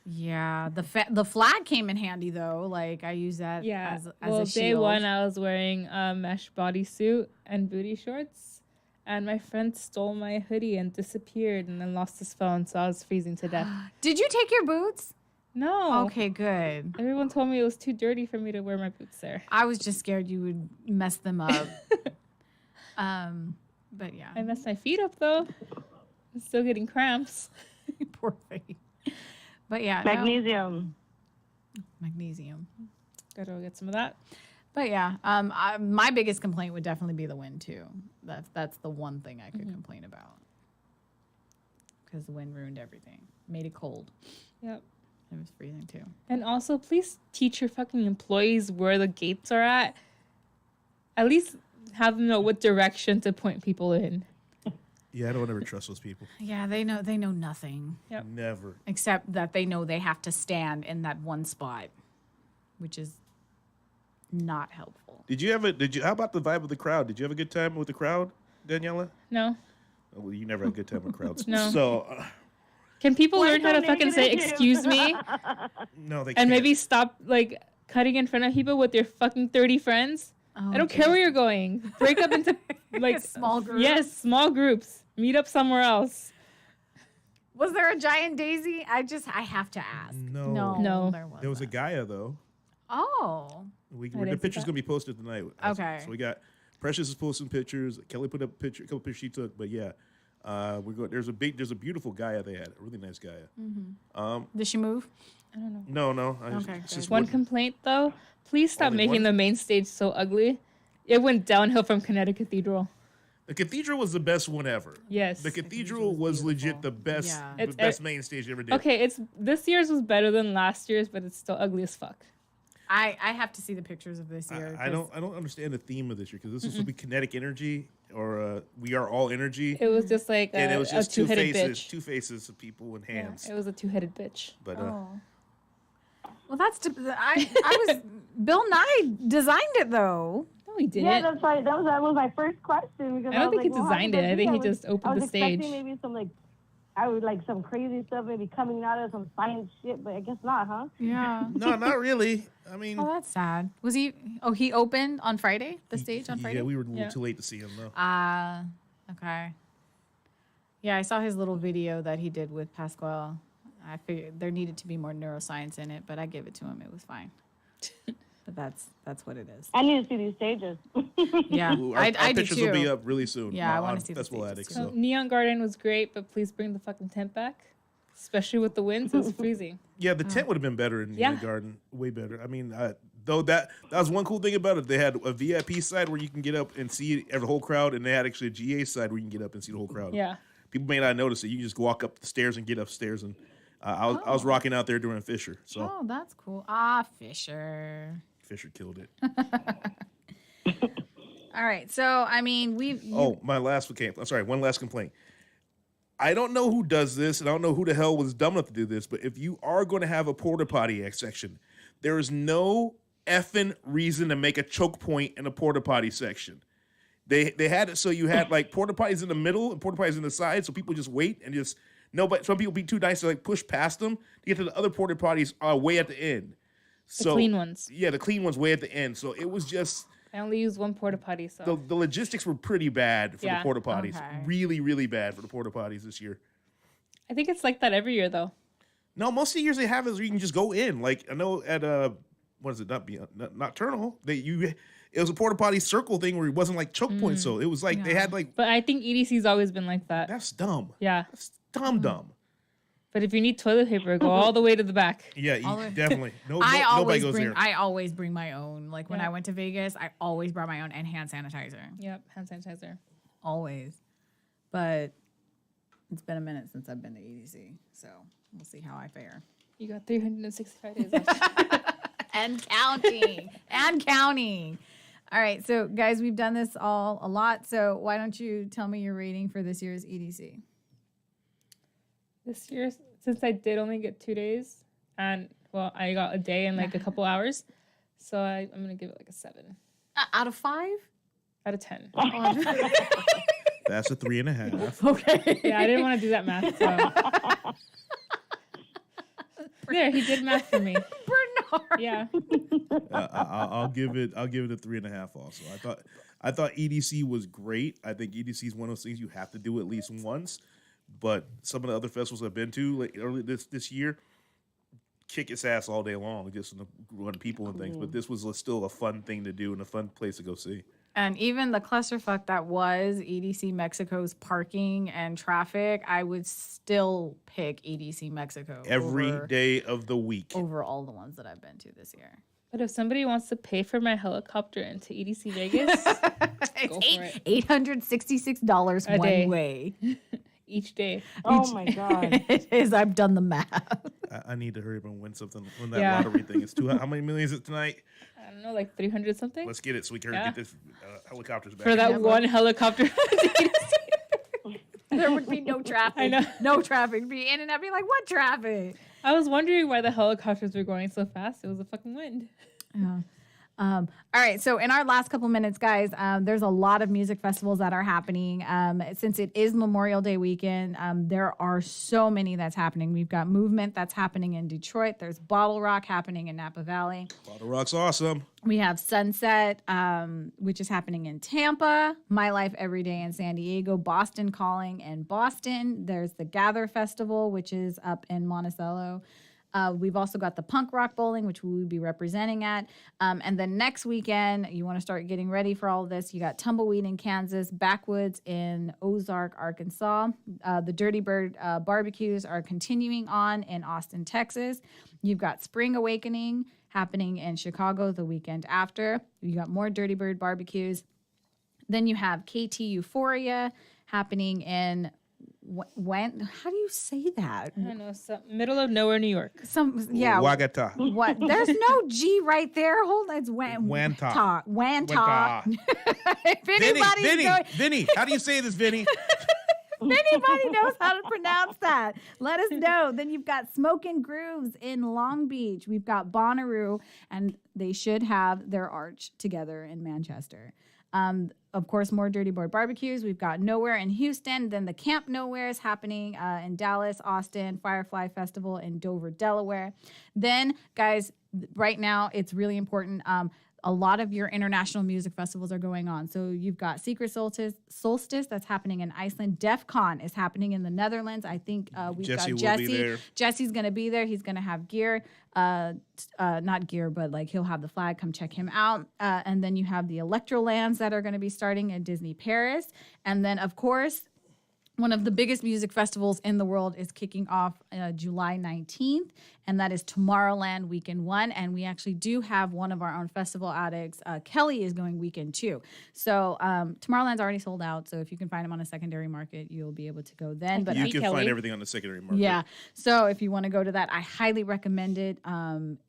Yeah, the flag came in handy though. Like I use that Yeah. as Well, a day shield. one, I was wearing a mesh bodysuit and booty shorts. And my friend stole my hoodie and disappeared and then lost his phone. So I was freezing to death. Did you take your boots? No. Okay, good. Everyone told me it was too dirty for me to wear my boots there. I was just scared you would mess them up. But yeah, I messed my feet up though. I'm still getting cramps. poor thing. But yeah, no. Magnesium. Magnesium. Gotta go get some of that. But yeah, my biggest complaint would definitely be the wind too. That's the one thing I could complain about because the wind ruined everything, made it cold. Yep. It was freezing too. And also, please teach your fucking employees where the gates are at. At least have them know what direction to point people in. Yeah, I don't ever trust those people. Yeah, they know nothing Yep. Never. except that they know they have to stand in that one spot, which is not helpful. How about the vibe of the crowd? Did you have a good time with the crowd, Daniela? No. Oh, well, you never had a good time with crowds. No. So, Can people Why learn how so to fucking say negative? excuse me no, they and can't. maybe stop like cutting in front of people with your fucking 30 friends? I don't care where you're going. Break up into like Small groups? Yes, small groups. Meet up somewhere else. Was there a giant daisy? I have to ask. No. No. There was a Gaia, though. Oh. The didn't see picture's that. going to be posted tonight. Okay. So we got Precious is posting pictures. Kelly put up a couple pictures she took. But yeah, there's a beautiful Gaia they had. A really nice Gaia. Did she move? I don't know. No. Okay, It's just One one- complaint though, please stop Only making one? the main stage so ugly. It went downhill from Connecticut Cathedral. The cathedral was the best one ever. Yes. The cathedral was legit the best, Yeah. the It's- best main stage they ever did. Okay, it's this year's was better than last year's, but it's still ugly as fuck. I have to see the pictures of this year. I don't understand the theme of this year because this is supposed to be kinetic energy or we are all energy, It was just like and it was just a two two-headed faces, bitch. two faces of people and Yeah, hands. it was a two-headed bitch. But Well, I was Bill Nye designed it though. No, he didn't. Yeah, that's right. That was my first question. Because I don't was think he like, well, how designed did it. that I think do? he was- just opened I was the stage. expecting maybe some some crazy stuff maybe coming out of some science shit, but I guess not, huh? Yeah. no, not really. I mean, Oh, that's sad. Was he? Oh, he opened on Friday. The stage on Friday. yeah, we were a little Yeah. too late to see him though. Okay. Yeah, I saw his little video that he did with Pasquale. I figured there needed to be more neuroscience in it, but I gave it to him. It was fine. But that's what it is. I need to see these stages. Yeah, Ooh, I our do pictures too. will be up really soon. Yeah, I wanna on see the Festival stages, Addicts. too. So. Neon Garden was great, but please bring the fucking tent back. Especially with the winds, it was freezing. Yeah, the tent would have been better in Yeah. the garden, way better. I mean, though that was one cool thing about it. They had a VIP side where you can get up and see the whole crowd, and they had actually a GA side where you can get up and see the whole crowd. Yeah. People may not notice it. You can just walk up the stairs and get upstairs. And I was rocking out there during Fisher, so Oh, that's cool. Fisher. Fisher killed it. All right. So, I mean, My last complaint. I'm sorry, one last complaint. I don't know who does this, and I don't know who the hell was dumb enough to do this, but if you are going to have a porta potty section, there is no effing reason to make a choke point in a porta potty section. They had it so you had like porta potties in the middle and porta potties in the side, so people just wait and just nobody. Some people be too nice to like push past them to get to the other porta potties way at the end. The clean ones. Yeah, the clean ones way at the end. So it was just I only used one porta potty, so the logistics were pretty bad for Yeah. the porta potties. Okay. Really, really bad for the porta potties this year. I think it's like that every year though. No, most of the years they have is where you can just go in. Like I know at what is it? Nocturnal. It was a porta potty circle thing where it wasn't like choke points. So it was like they had like But I think EDC's always been like that. that's dumb. Yeah. That's dumb. But if you need toilet paper, go all the way to the back. Yeah, definitely. I Nobody always goes bring there. I always bring my own. Like when Yeah. I went to Vegas, I always brought my own and hand sanitizer. Yep, hand sanitizer. Always. But it's been a minute since I've been to EDC, so we'll see how I fare. You got 365 days left. And counting. And counting. All right, so guys, we've done this a lot. So why don't you tell me your rating for this year's EDC? This year, since I did only get 2 days, and Well, I got a day and like a couple hours. So I'm going to give it like a 7 Out of 5? out of 10. That's a 3.5. Okay. Yeah, I didn't want to do that math. So. There, he did math for me. Bernard. Yeah. I'll give it a 3.5. Also, I thought EDC was great. I think EDC is one of those things you have to do at least once. But some of the other festivals I've been to like early this year, kick its ass all day long, just in the run people and things. But this was still a fun thing to do and a fun place to go see. And even the clusterfuck that was EDC Mexico's parking and traffic, I would still pick EDC Mexico Every day of the week. over all the ones that I've been to this year. But if somebody wants to pay for my helicopter into EDC Vegas, go for it. $866 A one day. way. Each day. Oh my God. It is. I've done the math. I need to hurry up and win something when that Yeah. lottery thing is too. How many million is it tonight? I don't know, like 300 something? Let's get it so we can Yeah. get this helicopters back. For that one helicopter. There would be no traffic. I know. No traffic. Be in and I'd be like, what traffic? I was wondering why the helicopters were going so fast. It was a fucking wind. Yeah. All right. So in our last couple minutes, guys, there's a lot of music festivals that are happening. Since it is Memorial Day weekend, there are so many that's happening. We've got Movement that's happening in Detroit. There's Bottle Rock happening in Napa Valley. Bottle Rock's awesome. We have Sunset, which is happening in Tampa, My Life Every Day in San Diego, Boston Calling in Boston. There's the Gather Festival, which is up in Monticello. We've also got the Punk Rock Bowling, which we will be representing at. And then next weekend, you want to start getting ready for all of this. You got Tumbleweed in Kansas, Backwoods in Ozark, Arkansas. The Dirty Bird barbecues are continuing on in Austin, Texas. You've got Spring Awakening happening in Chicago the weekend after. You got more Dirty Bird barbecues. Then you have KT Euphoria happening in how do you say that? I don't know, middle of nowhere, New York. Wagata. What? There's no G right there. Hold on. It's Wantagh. Wantagh. If anybody's going, Vinny, how do you say this, Vinny? if anybody knows how to pronounce that, let us know. Then you've got Smokin' Grooves in Long Beach. We've got Bonnaroo, and they should have their arch together in Manchester. Of course, more Dirty Board barbecues. We've got Nowhere in Houston. Then the Camp Nowhere is happening in Dallas, Austin, Firefly Festival in Dover, Delaware. Then, guys, right now it's really important. A lot of your international music festivals are going on. So you've got Secret Solstice that's happening in Iceland. DEF CON is happening in the Netherlands. I think we've Jesse got will Jesse. be there. Jesse's going to be there. He's going to have gear. Not gear, but like he'll have the flag. Come check him out. And then you have the Electrolands that are going to be starting at Disney Paris. And then, of course, one of the biggest music festivals in the world is kicking off July 19th, and that is Tomorrowland Weekend 1. And we actually do have one of our own festival addicts. Kelly is going Weekend 2. So Tomorrowland's already sold out, so if you can find him on a secondary market, you'll be able to go then. But You can Kelly. find everything on the secondary market. yeah. So if you want to go to that, I highly recommend it.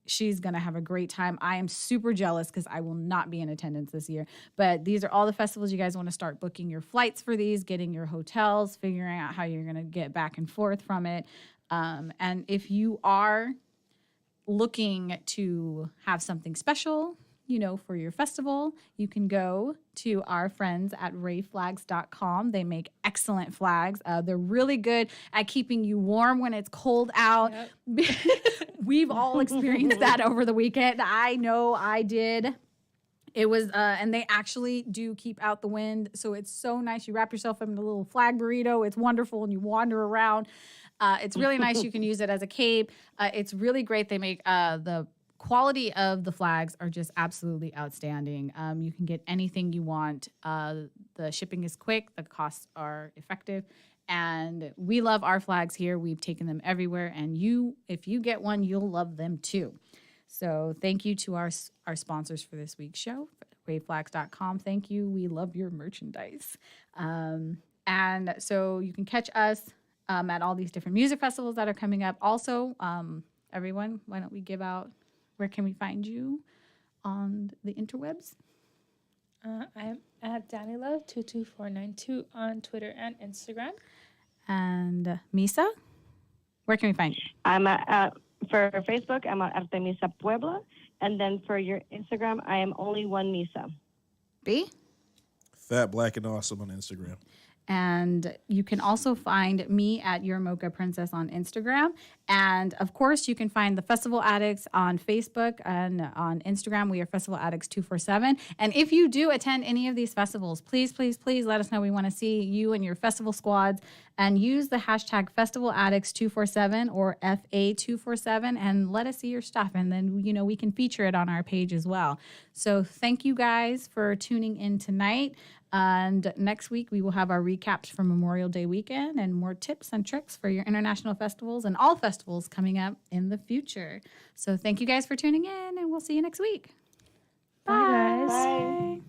She's going to have a great time. I am super jealous because I will not be in attendance this year. But these are all the festivals you guys want to start booking your flights for these, getting your hotels, figuring out how you're going to get back and forth from it. And if you are looking to have something special, for your festival, you can go to our friends at rayflags.com. They make excellent flags. They're really good at keeping you warm when it's cold out. Yep. We've all experienced that over the weekend. I know I did. It was, and they actually do keep out the wind. So it's so nice. You wrap yourself in a little flag burrito. It's wonderful. And you wander around. It's really nice. You can use it as a cape. It's really great. They make the quality of the flags are just absolutely outstanding. You can get anything you want. The shipping is quick. The costs are effective. And we love our flags here. We've taken them everywhere. And if you get one, you'll love them too. So thank you to our sponsors for this week's show, waveflags.com. Thank you. We love your merchandise. And so you can catch us at all these different music festivals that are coming up. Also, everyone, why don't we give out, where can we find you on the interwebs? I'm at DannyLove22492 on Twitter and Instagram. And Misa, where can we find you? I'm at For Facebook, I'm on Artemisa Puebla. And then for your Instagram, I am only one Misa. B? Fat, Black, and Awesome on Instagram. And you can also find me at Your Mocha Princess on Instagram. And of course, you can find the Festival Addicts on Facebook and on Instagram. We are Festival Addicts 247. And if you do attend any of these festivals, please, please, please let us know. We want to see you and your festival squads, and use the hashtag Festival Addicts 247 or FA247 and let us see your stuff. And then, we can feature it on our page as well. So thank you guys for tuning in tonight. And next week, we will have our recaps for Memorial Day weekend and more tips and tricks for your international festivals and all festivals coming up in the future. So thank you guys for tuning in, and we'll see you next week. Bye, guys. Bye.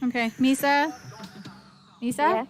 Okay, Misa? Yes.